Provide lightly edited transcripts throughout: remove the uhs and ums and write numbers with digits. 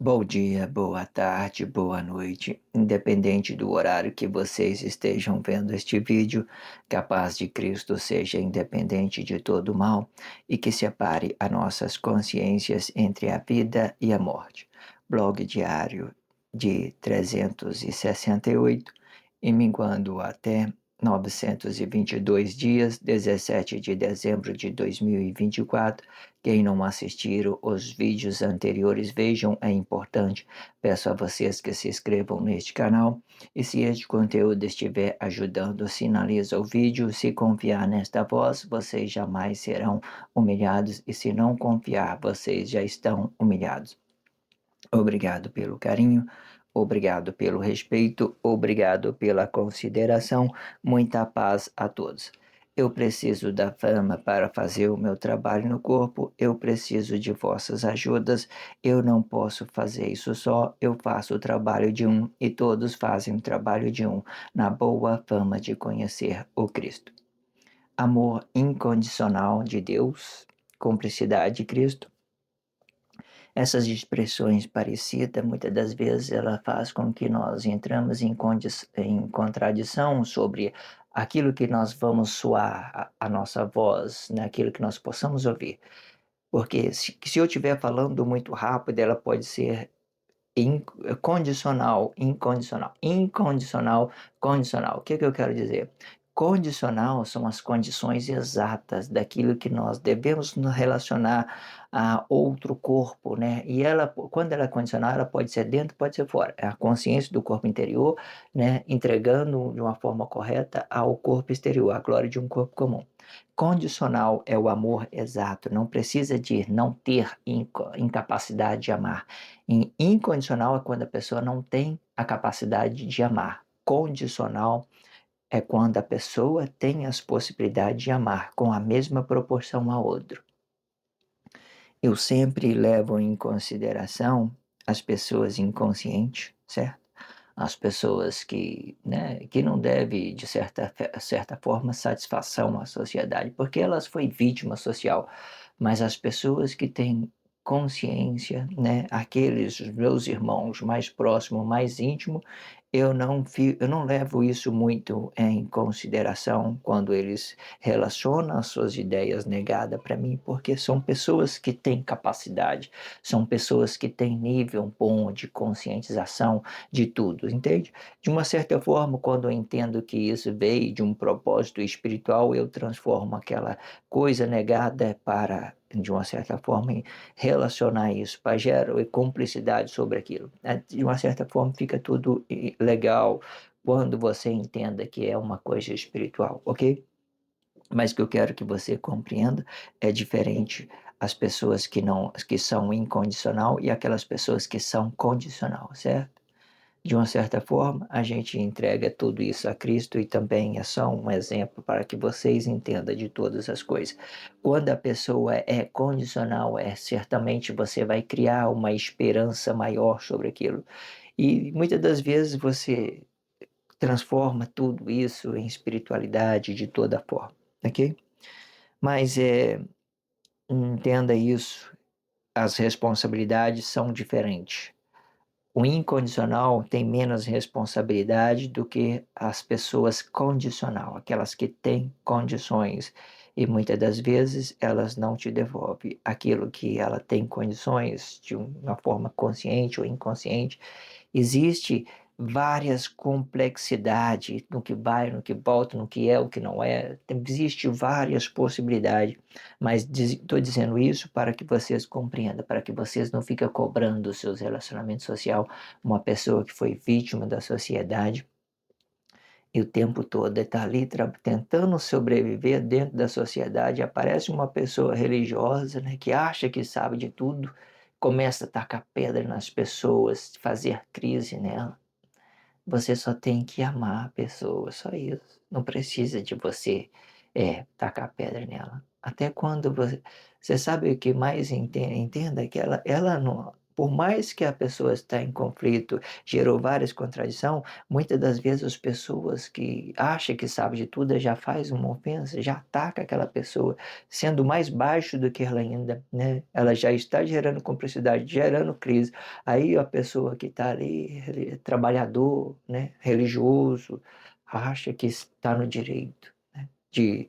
Bom dia, boa tarde, boa noite, independente do horário que vocês estejam vendo este vídeo, que a paz de Cristo seja independente de todo mal e que separe as nossas consciências entre a vida e a morte. Blog diário de 368 e minguando até 922 dias, 17 de dezembro de 2024. Quem não assistiram os vídeos anteriores, vejam, é importante. Peço a vocês que se inscrevam neste canal. E se este conteúdo estiver ajudando, sinaliza o vídeo. Se confiar nesta voz, vocês jamais serão humilhados. E se não confiar, vocês já estão humilhados. Obrigado pelo carinho, obrigado pelo respeito, obrigado pela consideração. Muita paz a todos. Eu preciso da fama para fazer o meu trabalho no corpo, eu preciso de vossas ajudas, eu não posso fazer isso só, eu faço o trabalho de um e todos fazem o trabalho de um, na boa fama de conhecer o Cristo. Amor incondicional de Deus, cumplicidade de Cristo. Essas expressões parecidas, muitas das vezes, ela faz com que nós entramos em contradição sobre aquilo que nós vamos soar a nossa voz, naquilo que nós possamos ouvir. Porque se eu estiver falando muito rápido, ela pode ser condicional, incondicional, incondicional, condicional. O que que eu quero dizer? Condicional são as condições exatas daquilo que nós devemos nos relacionar a outro corpo, né? E ela, quando ela é condicional, ela pode ser dentro, pode ser fora. É a consciência do corpo interior, né? Entregando de uma forma correta ao corpo exterior, a glória de um corpo comum. Condicional é o amor exato, não precisa de não ter incapacidade de amar. Incondicional é quando a pessoa não tem a capacidade de amar. Condicional é quando a pessoa tem as possibilidades de amar com a mesma proporção a outro. Eu sempre levo em consideração as pessoas inconscientes, certo? As pessoas que não devem, de certa forma, satisfação à sociedade, porque elas foi vítima social, mas as pessoas que têm consciência, né, aqueles meus irmãos mais próximos, mais íntimos, eu não levo isso muito em consideração quando eles relacionam as suas ideias negadas para mim, porque são pessoas que têm capacidade, são pessoas que têm nível bom de conscientização de tudo, entende? De uma certa forma, quando eu entendo que isso veio de um propósito espiritual, eu transformo aquela coisa negada para, de uma certa forma, relacionar isso para gerar cumplicidade sobre aquilo. De uma certa forma, fica tudo legal quando você entenda que é uma coisa espiritual, ok? Mas o que eu quero que você compreenda é diferente as pessoas que são incondicional e aquelas pessoas que são condicional, certo? De uma certa forma, a gente entrega tudo isso a Cristo e também é só um exemplo para que vocês entendam de todas as coisas. Quando a pessoa é condicional, certamente você vai criar uma esperança maior sobre aquilo. E muitas das vezes você transforma tudo isso em espiritualidade de toda forma, ok? Mas entenda isso, as responsabilidades são diferentes. O incondicional tem menos responsabilidade do que as pessoas condicional, aquelas que têm condições e muitas das vezes elas não te devolvem aquilo que ela tem condições de uma forma consciente ou inconsciente. Existe várias complexidades no que vai, no que volta, no que é, o que não é. Existe várias possibilidades, mas estou dizendo isso para que vocês compreendam, para que vocês não fiquem cobrando os seus relacionamentos sociais, uma pessoa que foi vítima da sociedade e o tempo todo está ali tentando sobreviver dentro da sociedade, aparece uma pessoa religiosa, né, que acha que sabe de tudo, começa a tacar pedra nas pessoas, fazer crise nela. Você só tem que amar a pessoa, só isso. Não precisa de você tacar pedra nela. Até quando você sabe o que mais entenda que ela não. Por mais que a pessoa está em conflito, gerou várias contradições, muitas das vezes as pessoas que acham que sabe de tudo já faz uma ofensa, já ataca aquela pessoa, sendo mais baixo do que ela ainda, né? Ela já está gerando cumplicidade, gerando crise. Aí a pessoa que está ali, trabalhador, né, religioso, acha que está no direito, né, de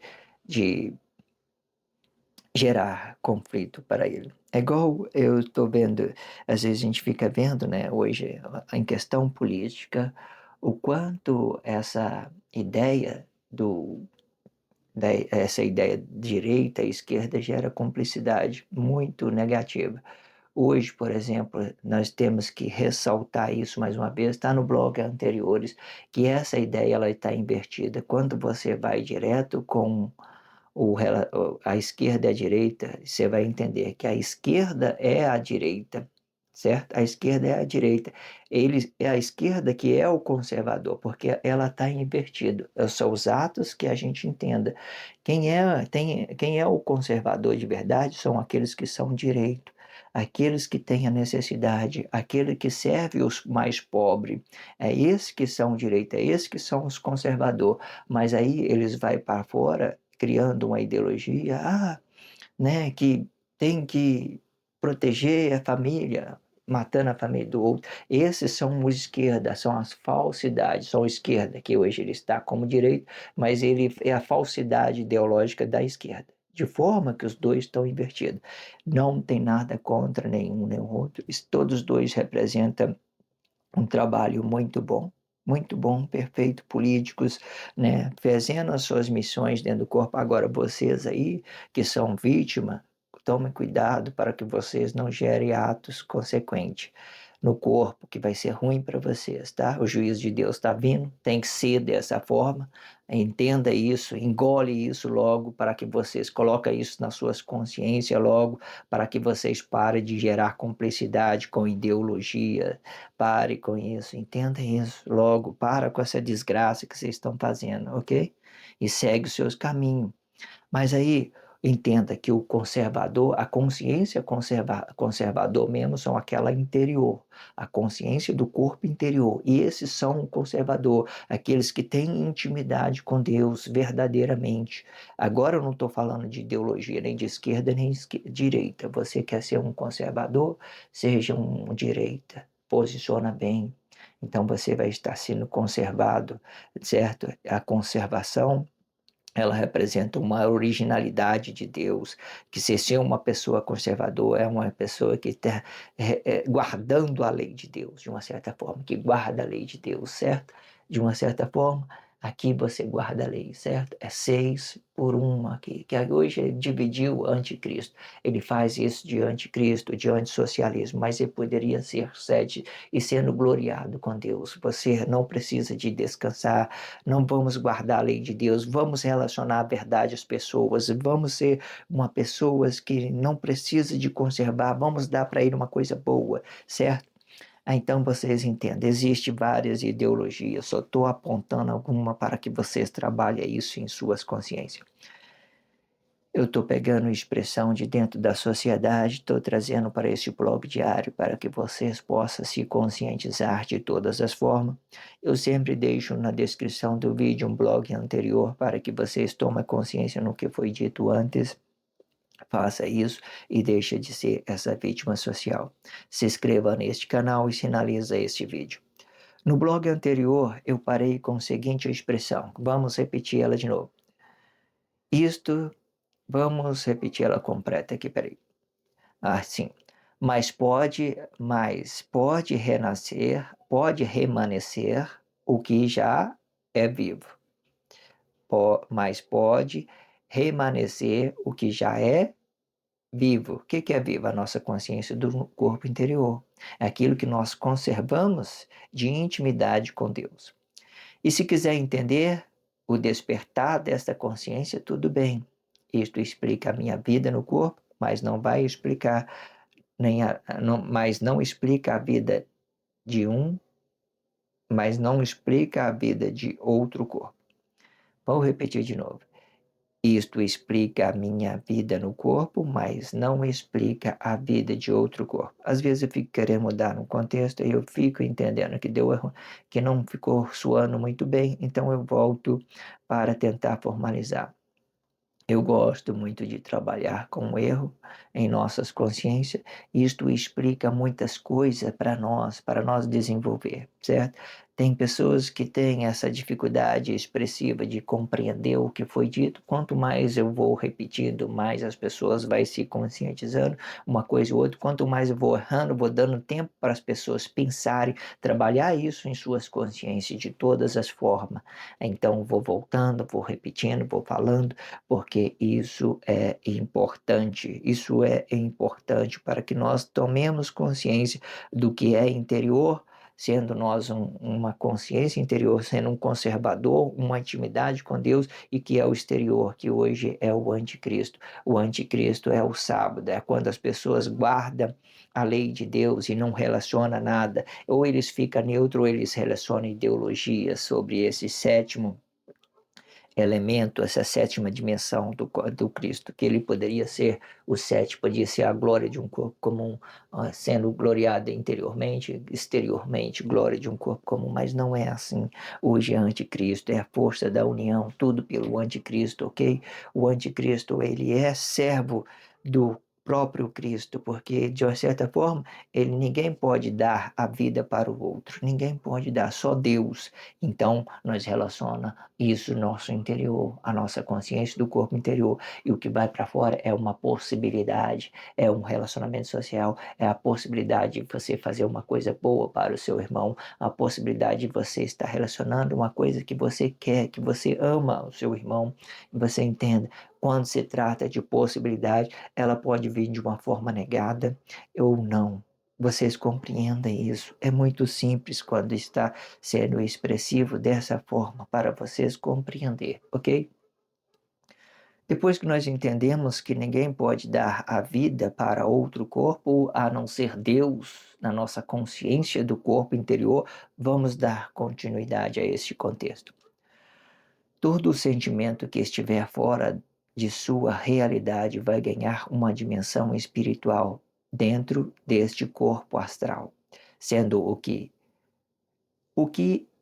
gerar conflito para ele. É igual eu estou vendo, às vezes a gente fica vendo, né, hoje, em questão política, o quanto essa ideia essa ideia de direita e esquerda gera cumplicidade muito negativa. Hoje, por exemplo, nós temos que ressaltar isso mais uma vez, está no blog anteriores, que essa ideia ela está invertida. Quando você vai direto com a esquerda e a direita, você vai entender que a esquerda é a direita, certo? A esquerda é a direita. É a esquerda que é o conservador, porque ela está invertido. São os atos que a gente entenda. Quem é o conservador de verdade são aqueles que são direito. Aqueles que têm a necessidade, aquele que serve os mais pobres, é esses que são direita, é esses que são os conservadores. Mas aí eles vão para fora criando uma ideologia, né, que tem que proteger a família, matando a família do outro. Esses são os esquerda, são as falsidades, são a esquerda, que hoje ele está como direita, mas ele é a falsidade ideológica da esquerda. De forma que os dois estão invertidos. Não tem nada contra nenhum nem outro. Todos os dois representam um trabalho muito bom, perfeito, políticos, né, fazendo as suas missões dentro do corpo. Agora, vocês aí que são vítima, tomem cuidado para que vocês não gerem atos consequentes no corpo, que vai ser ruim para vocês, tá? O juízo de Deus está vindo, tem que ser dessa forma. Entenda isso, engole isso logo para que vocês coloquem isso nas suas consciências logo, para que vocês parem de gerar cumplicidade com ideologia. Pare com isso, entenda isso logo, para com essa desgraça que vocês estão fazendo, ok? E segue os seus caminhos. Mas aí, entenda que o conservador, a consciência conservador mesmo são aquela interior, a consciência do corpo interior. E esses são o conservador, aqueles que têm intimidade com Deus verdadeiramente. Agora eu não estou falando de ideologia, nem de esquerda, nem de direita. Você quer ser um conservador? Seja um direita. Posiciona bem. Então você vai estar sendo conservado, certo? A conservação ela representa uma originalidade de Deus, que se ser uma pessoa conservadora é uma pessoa que está guardando a lei de Deus, de uma certa forma, que guarda a lei de Deus, certo? De uma certa forma, aqui você guarda a lei, certo? É 6 por 1 aqui, que hoje dividiu o anticristo. Ele faz isso de anticristo, de antissocialismo, mas ele poderia ser 7 e sendo gloriado com Deus. Você não precisa de descansar, não vamos guardar a lei de Deus, vamos relacionar a verdade às pessoas, vamos ser uma pessoas que não precisa de conservar, vamos dar para ele uma coisa boa, certo? Então vocês entendem, existem várias ideologias, só estou apontando alguma para que vocês trabalhem isso em suas consciências. Eu estou pegando expressão de dentro da sociedade, estou trazendo para este blog diário para que vocês possam se conscientizar de todas as formas. Eu sempre deixo na descrição do vídeo um blog anterior para que vocês tomem consciência no que foi dito antes. Faça isso e deixe de ser essa vítima social. Se inscreva neste canal e finaliza este vídeo. No blog anterior, eu parei com a seguinte expressão. Vamos repetir ela de novo. Isto Vamos repetir ela completa aqui, peraí. Sim. Mas pode renascer, pode remanescer o que já é vivo. Mas pode remanescer o que já é vivo. O que é vivo? A nossa consciência do corpo interior. É aquilo que nós conservamos de intimidade com Deus. E se quiser entender o despertar desta consciência, tudo bem. Isto explica a minha vida no corpo, mas não vai explicar mas não explica a vida de um, mas não explica a vida de outro corpo. Vou repetir de novo. Isto explica a minha vida no corpo, mas não explica a vida de outro corpo. Às vezes eu fico querendo mudar no contexto e eu fico entendendo que deu erro, que não ficou soando muito bem, então eu volto para tentar formalizar. Eu gosto muito de trabalhar com o erro em nossas consciências. Isto explica muitas coisas para nós desenvolver, certo? Tem pessoas que têm essa dificuldade expressiva de compreender o que foi dito. Quanto mais eu vou repetindo, mais as pessoas vão se conscientizando uma coisa ou outra. Quanto mais eu vou errando, vou dando tempo para as pessoas pensarem, trabalhar isso em suas consciências de todas as formas. Então, vou voltando, vou repetindo, vou falando porque isso é importante para que nós tomemos consciência do que é interior, sendo nós uma consciência interior, sendo um conservador, uma intimidade com Deus, e que é o exterior, que hoje é o anticristo. O anticristo é o sábado, é quando as pessoas guardam a lei de Deus e não relaciona nada, ou eles ficam neutros, ou eles relacionam ideologias sobre esse sétimo elemento, essa sétima dimensão do Cristo, que ele poderia ser o sétimo, podia ser a glória de um corpo comum, sendo gloriada interiormente, exteriormente, glória de um corpo comum, mas não é assim. Hoje é anticristo, é a força da união, tudo pelo anticristo, ok? O anticristo, ele é servo do próprio Cristo, porque de uma certa forma ninguém pode dar a vida para o outro, ninguém pode dar, só Deus. Então nós relaciona isso nosso interior, a nossa consciência do corpo interior. E o que vai para fora é uma possibilidade, é um relacionamento social, é a possibilidade de você fazer uma coisa boa para o seu irmão, a possibilidade de você estar relacionando uma coisa que você quer, que você ama o seu irmão. E você entenda, quando se trata de possibilidade, ela pode vir de uma forma negada ou não. Vocês compreendem isso. É muito simples quando está sendo expressivo dessa forma para vocês compreender, ok? Depois que nós entendemos que ninguém pode dar a vida para outro corpo a não ser Deus na nossa consciência do corpo interior, vamos dar continuidade a este contexto. Todo sentimento que estiver fora de sua realidade vai ganhar uma dimensão espiritual dentro deste corpo astral, sendo o que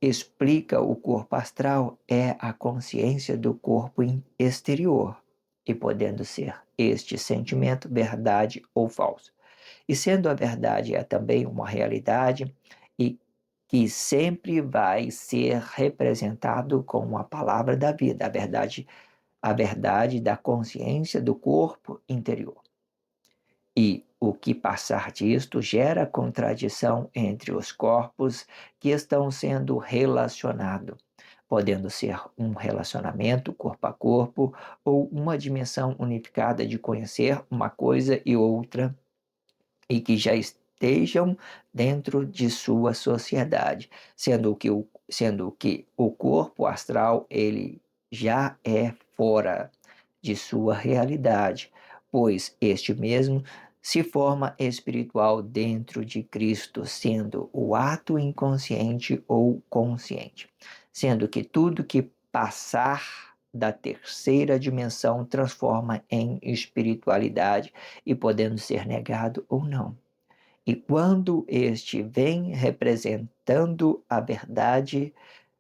explica o corpo astral é a consciência do corpo exterior, e podendo ser este sentimento verdade ou falso. E sendo a verdade é também uma realidade e que sempre vai ser representado com a palavra da vida, a verdade da consciência do corpo interior. E o que passar disto gera contradição entre os corpos que estão sendo relacionados, podendo ser um relacionamento corpo a corpo ou uma dimensão unificada de conhecer uma coisa e outra e que já estejam dentro de sua sociedade, sendo que o corpo astral ele já é fora de sua realidade, pois este mesmo se forma espiritual dentro de Cristo, sendo o ato inconsciente ou consciente, sendo que tudo que passar da terceira dimensão transforma em espiritualidade e podendo ser negado ou não. E quando este vem representando a verdade,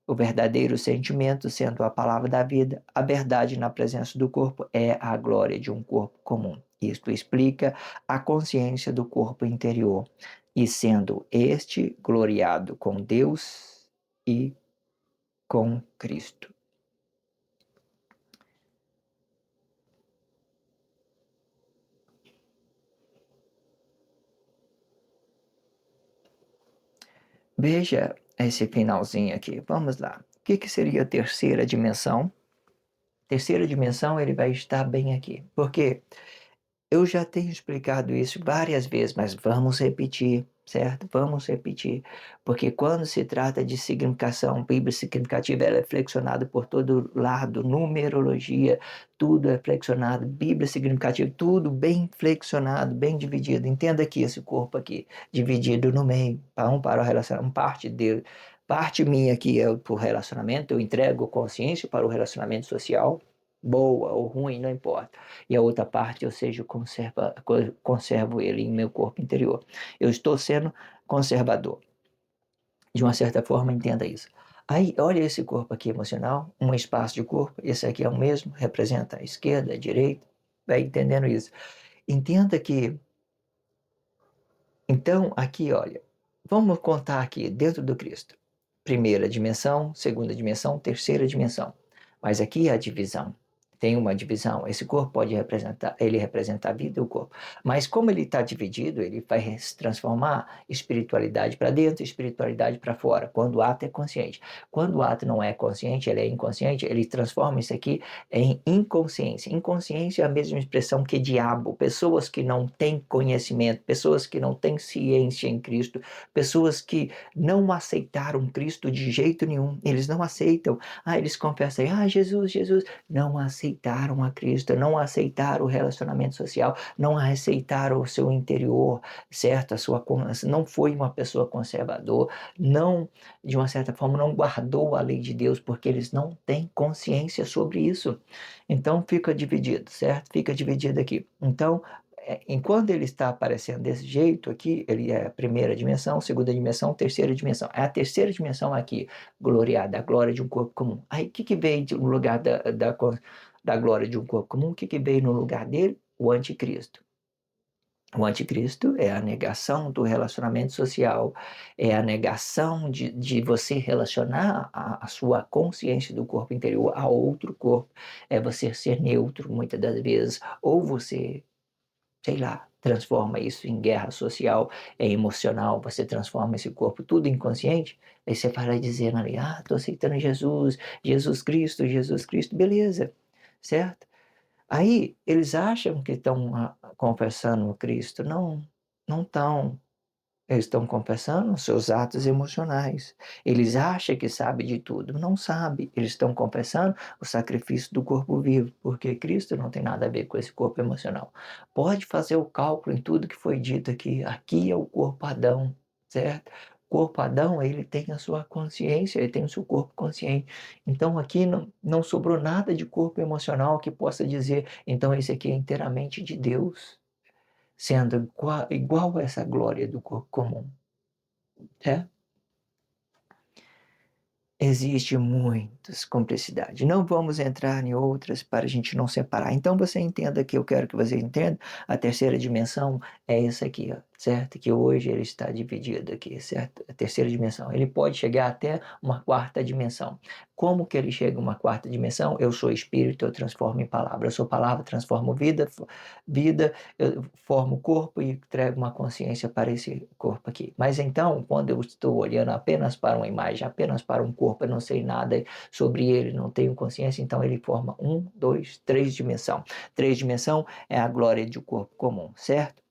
o verdadeiro sentimento, sendo a palavra da vida, a verdade na presença do corpo é a glória de um corpo comum. Isto explica a consciência do corpo interior, e sendo este gloriado com Deus e com Cristo. Veja esse finalzinho aqui. Vamos lá. O que seria a terceira dimensão? Terceira dimensão, ele vai estar bem aqui. Porque eu já tenho explicado isso várias vezes, mas vamos repetir, certo? Vamos repetir. Porque quando se trata de significação, Bíblia significativa, ela é flexionada por todo lado, numerologia, tudo é flexionado, Bíblia significativa, tudo bem flexionado, bem dividido. Entenda aqui esse corpo aqui, dividido no meio, para o relacionamento, parte dele. Parte minha aqui é para o relacionamento, eu entrego consciência para o relacionamento social, boa ou ruim, não importa. E a outra parte eu conservo ele em meu corpo interior. Eu estou sendo conservador. De uma certa forma, entenda isso. Aí, olha esse corpo aqui emocional, um espaço de corpo, esse aqui é o mesmo, representa a esquerda, a direita, vai entendendo isso. Entenda que, então, aqui, olha, vamos contar aqui dentro do Cristo. Primeira dimensão, segunda dimensão, terceira dimensão. Mas aqui é a divisão. Tem uma divisão. Esse corpo pode representar, ele representa a vida e o corpo. Mas como ele está dividido, ele vai se transformar espiritualidade para dentro, espiritualidade para fora. Quando o ato é consciente. Quando o ato não é consciente, ele é inconsciente, ele transforma isso aqui em inconsciência. Inconsciência é a mesma expressão que diabo. Pessoas que não têm conhecimento, pessoas que não têm ciência em Cristo, pessoas que não aceitaram Cristo de jeito nenhum. Eles não aceitam. Eles confessam, Jesus, Jesus. Não aceitaram a Cristo, não aceitaram o relacionamento social, não aceitaram o seu interior, certo? Não foi uma pessoa conservadora, não, de uma certa forma, não guardou a lei de Deus, porque eles não têm consciência sobre isso. Então fica dividido, certo? Fica dividido aqui. Então, enquanto ele está aparecendo desse jeito aqui, ele é a primeira dimensão, segunda dimensão, terceira dimensão. É a terceira dimensão aqui, gloriada, a glória de um corpo comum. Aí o que veio no lugar da glória de um corpo comum? O que veio no lugar dele? O anticristo. O anticristo é a negação do relacionamento social, é a negação de você relacionar a sua consciência do corpo interior a outro corpo, é você ser neutro muitas das vezes, ou você, sei lá, transforma isso em guerra social, é emocional, você transforma esse corpo tudo inconsciente, aí você vai dizendo ali, tô aceitando Jesus, Jesus Cristo, beleza, certo? Aí eles acham que estão confessando o Cristo, não, não estão. Eles estão confessando os seus atos emocionais. Eles acham que sabem de tudo. Não sabem. Eles estão confessando o sacrifício do corpo vivo, porque Cristo não tem nada a ver com esse corpo emocional. Pode fazer o cálculo em tudo que foi dito aqui. Aqui é o corpo Adão, certo? O corpo Adão, ele tem a sua consciência, ele tem o seu corpo consciente. Então aqui não sobrou nada de corpo emocional que possa dizer, então esse aqui é inteiramente de Deus, sendo igual a essa glória do corpo comum. É? Existe muitas complexidades. Não vamos entrar em outras para a gente não separar. Então você entenda que eu quero que você entenda. A terceira dimensão é essa aqui, ó, certo? Que hoje ele está dividido aqui, certo? A terceira dimensão. Ele pode chegar até uma quarta dimensão. Como que ele chega a uma quarta dimensão? Eu sou espírito, eu transformo em palavra. Eu sou palavra, transformo vida, eu formo corpo e entrego uma consciência para esse corpo aqui. Mas então, quando eu estou olhando apenas para uma imagem, apenas para um corpo, eu não sei nada sobre ele, não tenho consciência, então ele forma um, dois, três dimensão. Três dimensão é a glória de um corpo comum, certo?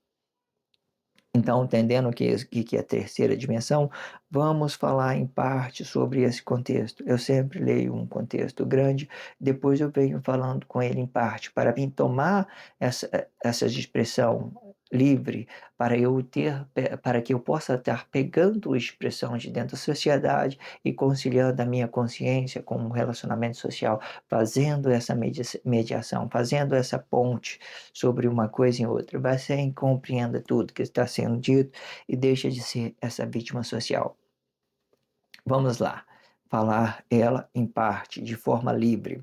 Então, entendendo que é a terceira dimensão, vamos falar em parte sobre esse contexto. Eu sempre leio um contexto grande, depois eu venho falando com ele em parte, para mim tomar essa expressão livre, para que eu possa estar pegando a expressão de dentro da sociedade e conciliando a minha consciência com o relacionamento social, fazendo essa mediação, fazendo essa ponte sobre uma coisa em outra. Você compreenda tudo que está sendo dito e deixa de ser essa vítima social. Vamos lá, falar ela em parte, de forma livre.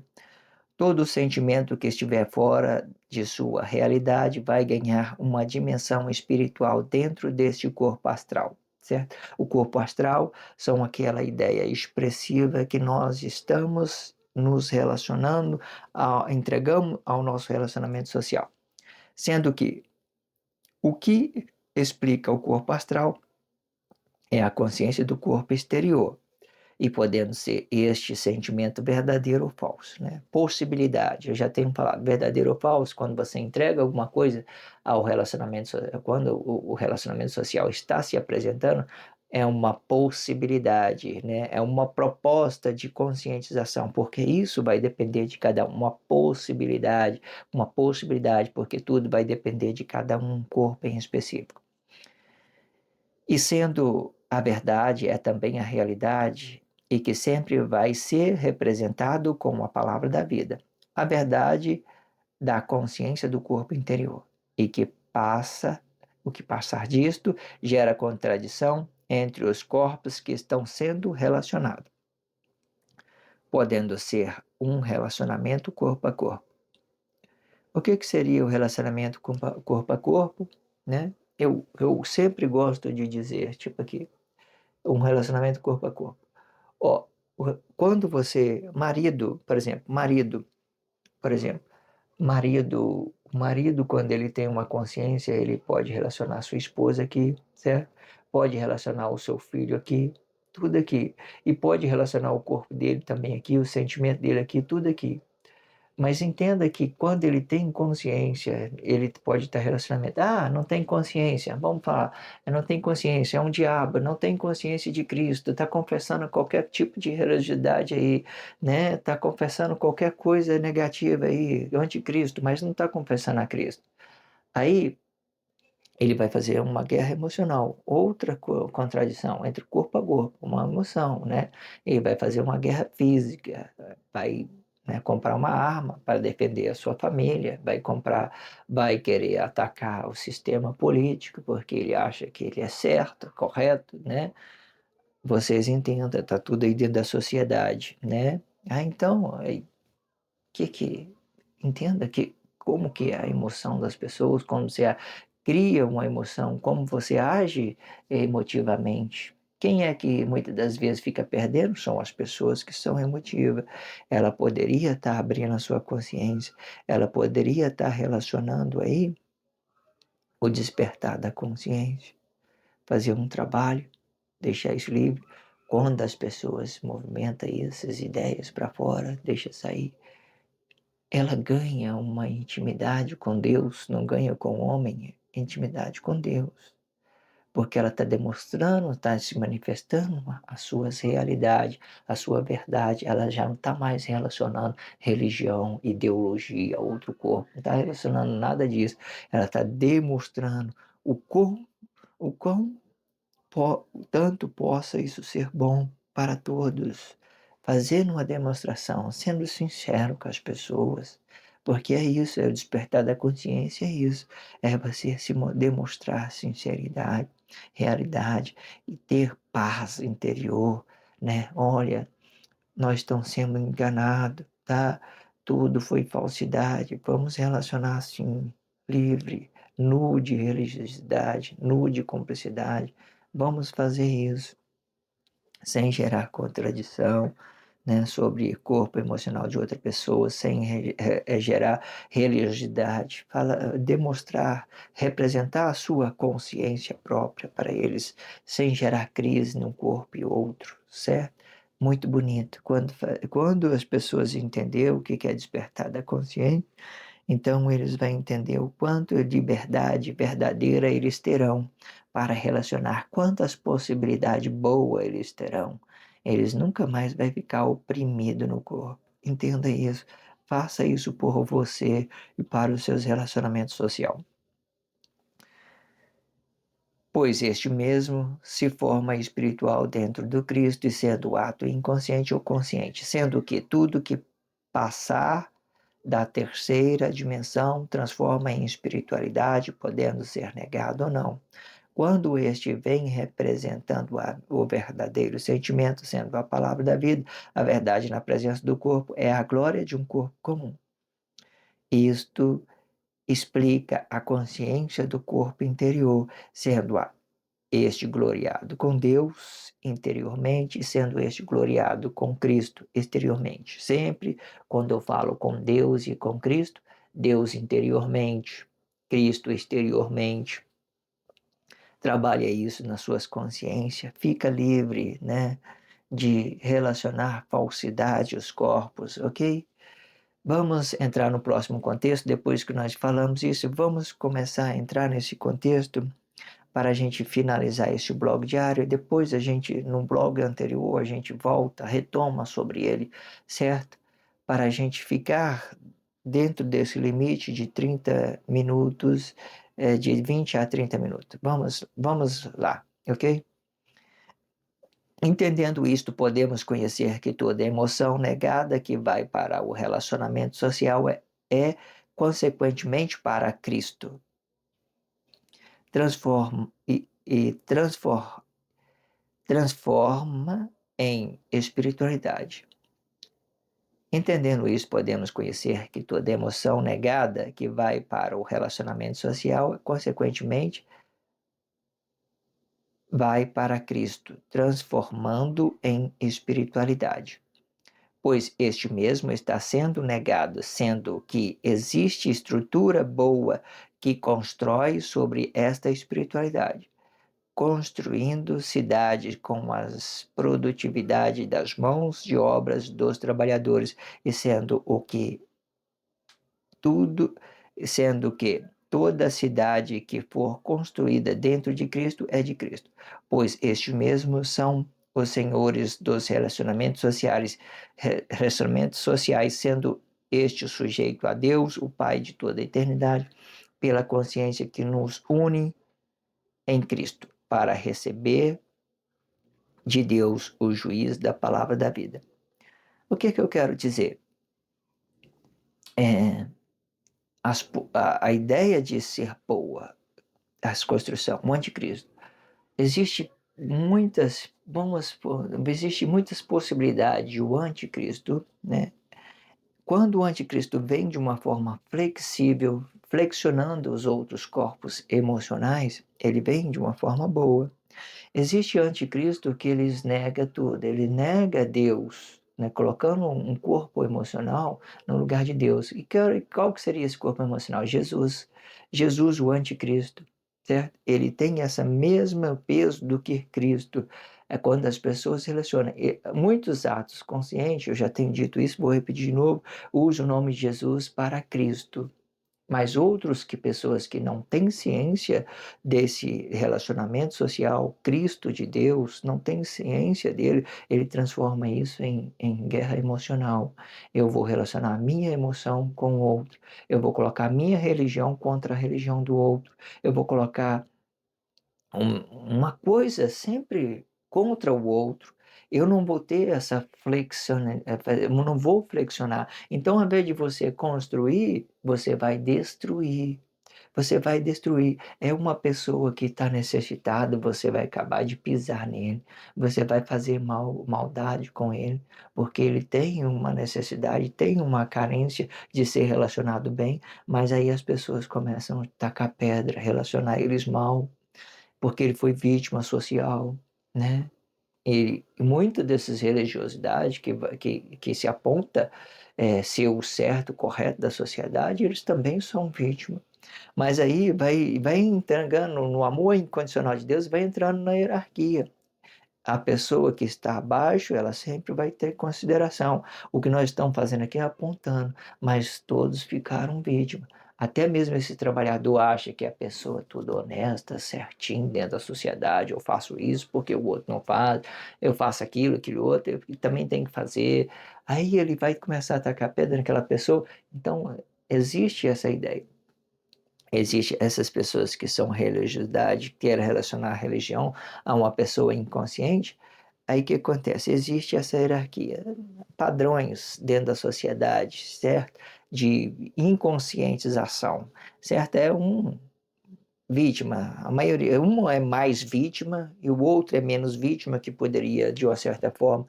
Todo sentimento que estiver fora de sua realidade vai ganhar uma dimensão espiritual dentro deste corpo astral, certo? O corpo astral são aquela ideia expressiva que nós estamos nos relacionando, entregamos ao nosso relacionamento social. Sendo que o que explica o corpo astral é a consciência do corpo exterior, e podendo ser este sentimento verdadeiro ou falso, né? Possibilidade, eu já tenho falado, verdadeiro ou falso, quando você entrega alguma coisa ao relacionamento, quando o relacionamento social está se apresentando, é uma possibilidade, né? É uma proposta de conscientização, porque isso vai depender de cada um, uma possibilidade, porque tudo vai depender de cada um corpo em específico. E sendo a verdade é também a realidade, e que sempre vai ser representado com a palavra da vida. a verdade da consciência do corpo interior, e que o que passar disto gera contradição entre os corpos que estão sendo relacionados, podendo ser um relacionamento corpo a corpo. O que seria o relacionamento corpo a corpo, né? Eu sempre gosto de dizer, tipo aqui, um relacionamento corpo a corpo. Ó, quando você, por exemplo, o marido, quando ele tem uma consciência, ele pode relacionar sua esposa aqui, certo? Pode relacionar o seu filho aqui, tudo aqui. E pode relacionar o corpo dele também aqui, o sentimento dele aqui, tudo aqui. Mas entenda que quando ele tem consciência, ele pode estar relacionamento. Ah, não tem consciência. Vamos falar, não tem consciência, é um diabo, não tem consciência de Cristo, está confessando qualquer tipo de religiosidade aí, né? Está confessando qualquer coisa negativa aí, anticristo, mas não está confessando a Cristo. Aí ele vai fazer uma guerra emocional, outra contradição entre corpo a corpo, uma emoção, né? Ele vai fazer uma guerra física, vai, né, comprar uma arma para defender a sua família, vai querer atacar o sistema político porque ele acha que ele é certo, correto, né? Vocês entendam, tá tudo aí dentro da sociedade, né? Ah, então, aí, que entenda que como que é a emoção das pessoas, como você cria uma emoção, como você age emotivamente. Quem é que muitas das vezes fica perdendo são as pessoas que são emotivas. Ela poderia estar abrindo a sua consciência, ela poderia estar relacionando aí o despertar da consciência, fazer um trabalho, deixar isso livre. Quando as pessoas movimentam essas ideias para fora, deixa sair, ela ganha uma intimidade com Deus, não ganha com o homem, intimidade com Deus. Porque ela está demonstrando, está se manifestando as suas realidades, a sua verdade. Ela já não está mais relacionando religião, ideologia, outro corpo, não está relacionando nada disso. Ela está demonstrando o quão tanto possa isso ser bom para todos, fazendo uma demonstração, sendo sincero com as pessoas, porque é isso, é o despertar da consciência, é isso, é você se demonstrar sinceridade, realidade e ter paz interior, né? Olha, nós estamos sendo enganados, tá? Tudo foi falsidade, vamos relacionar assim, livre, nu de religiosidade, nu de cumplicidade. Vamos fazer isso sem gerar contradição, né, sobre corpo emocional de outra pessoa, sem gerar religiosidade, demonstrar, representar a sua consciência própria para eles, sem gerar crise num corpo e outro, certo? Muito bonito. Quando as pessoas entenderem o que é despertar da consciência, então eles vão entender o quanto de liberdade verdadeira eles terão para relacionar, quantas possibilidades boas eles terão. Eles nunca mais vão ficar oprimidos no corpo. Entenda isso. Faça isso por você e para os seus relacionamentos sociais. Pois este mesmo se forma espiritual dentro do Cristo, e sendo ato inconsciente ou consciente, sendo que tudo que passar da terceira dimensão transforma em espiritualidade, podendo ser negado ou não. Quando este vem representando o verdadeiro sentimento, sendo a palavra da vida, a verdade na presença do corpo, é a glória de um corpo comum. Isto explica a consciência do corpo interior, sendo este gloriado com Deus interiormente, sendo este gloriado com Cristo exteriormente. Sempre quando eu falo com Deus e com Cristo, Deus interiormente, Cristo exteriormente. Trabalha isso nas suas consciências, fica livre, né, de relacionar falsidade aos corpos, ok? Vamos entrar no próximo contexto, depois que nós falamos isso, vamos começar a entrar nesse contexto para a gente finalizar este blog diário. E depois a gente, no blog anterior, a gente volta, retoma sobre ele, certo? Para a gente ficar dentro desse limite de 30 minutos, de 20 a 30 minutos. Vamos lá, ok? Entendendo isto, podemos conhecer que toda emoção negada que vai para o relacionamento social é consequentemente para Cristo. Transforma transforma em espiritualidade. Entendendo isso, podemos conhecer que toda emoção negada que vai para o relacionamento social, consequentemente, vai para Cristo, transformando em espiritualidade. Pois este mesmo está sendo negado, sendo que existe estrutura boa que constrói sobre esta espiritualidade, construindo cidades com as produtividade das mãos de obras dos trabalhadores, e tudo, sendo que toda cidade que for construída dentro de Cristo é de Cristo, pois estes mesmos são os senhores dos relacionamentos sociais, sendo este sujeito a Deus, o Pai de toda a eternidade, pela consciência que nos une em Cristo, para receber de Deus o juiz da palavra da vida. O que eu quero dizer? É, a ideia de ser boa, as construções, o anticristo, existe existe muitas possibilidades de o anticristo, né? Quando o anticristo vem de uma forma flexível, flexionando os outros corpos emocionais, ele vem de uma forma boa. Existe anticristo que ele nega tudo, ele nega Deus, né, colocando um corpo emocional no lugar de Deus. E qual que seria esse corpo emocional? Jesus. Jesus, o anticristo, certo? Ele tem essa mesma peso do que Cristo. É quando as pessoas se relacionam. E muitos atos conscientes, eu já tenho dito isso, vou repetir de novo, usam o nome de Jesus para Cristo. Mas outros que pessoas que não têm ciência desse relacionamento social, Cristo de Deus, não têm ciência dele, ele transforma isso em guerra emocional. Eu vou relacionar a minha emoção com o outro. Eu vou colocar a minha religião contra a religião do outro. Eu vou colocar uma coisa sempre contra o outro. Eu não vou ter essa flexione, eu não vou flexionar. Então, ao invés de você construir, você vai destruir. Você vai destruir. É uma pessoa que está necessitada, você vai acabar de pisar nele. Você vai fazer maldade com ele, porque ele tem uma necessidade, tem uma carência de ser relacionado bem, mas aí as pessoas começam a tacar pedra, relacionar eles mal, porque ele foi vítima social, né? E muita dessas religiosidades que se aponta ser o certo, o correto da sociedade, eles também são vítimas. Mas aí vai entrando no amor incondicional de Deus, vai entrando na hierarquia. A pessoa que está abaixo, ela sempre vai ter consideração. O que nós estamos fazendo aqui é apontando, mas todos ficaram vítimas. Até mesmo esse trabalhador acha que a pessoa é tudo honesta, certinho dentro da sociedade. Eu faço isso porque o outro não faz, eu faço aquilo, aquilo outro, eu também tenho que fazer. Aí ele vai começar a atacar pedra naquela pessoa. Então, existe essa ideia. Existem essas pessoas que são religiosidade, querem relacionar a religião a uma pessoa inconsciente. Aí o que acontece? Existe essa hierarquia, padrões dentro da sociedade, certo? De inconscientização, certo? É um vítima, a maioria, um é mais vítima e o outro é menos vítima, que poderia, de uma certa forma,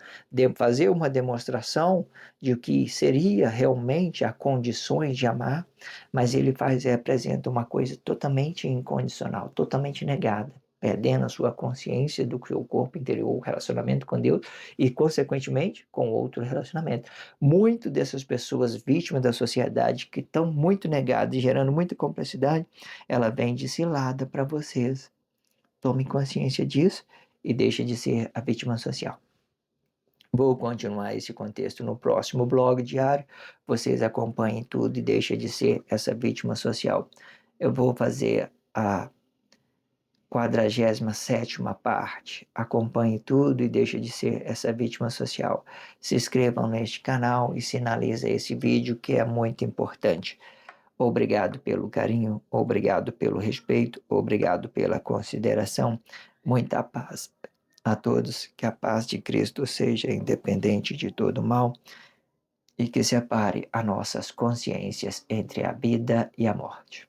fazer uma demonstração de o que seria realmente as condições de amar, mas ele apresenta uma coisa totalmente incondicional, totalmente negada, perdendo a sua consciência do que o corpo interior, o relacionamento com Deus e, consequentemente, com outro relacionamento. Muito dessas pessoas vítimas da sociedade que estão muito negadas e gerando muita complexidade, ela vem de cilada para vocês. Tome consciência disso e deixe de ser a vítima social. Vou continuar esse contexto no próximo blog diário. Vocês acompanhem tudo e deixem de ser essa vítima social. Eu vou fazer a 47ª parte. Acompanhe tudo e deixe de ser essa vítima social. Se inscrevam neste canal e sinalize esse vídeo, que é muito importante. Obrigado pelo carinho, obrigado pelo respeito, obrigado pela consideração. Muita paz. a todos que a paz de Cristo seja independente de todo mal e que separe as nossas consciências entre a vida e a morte.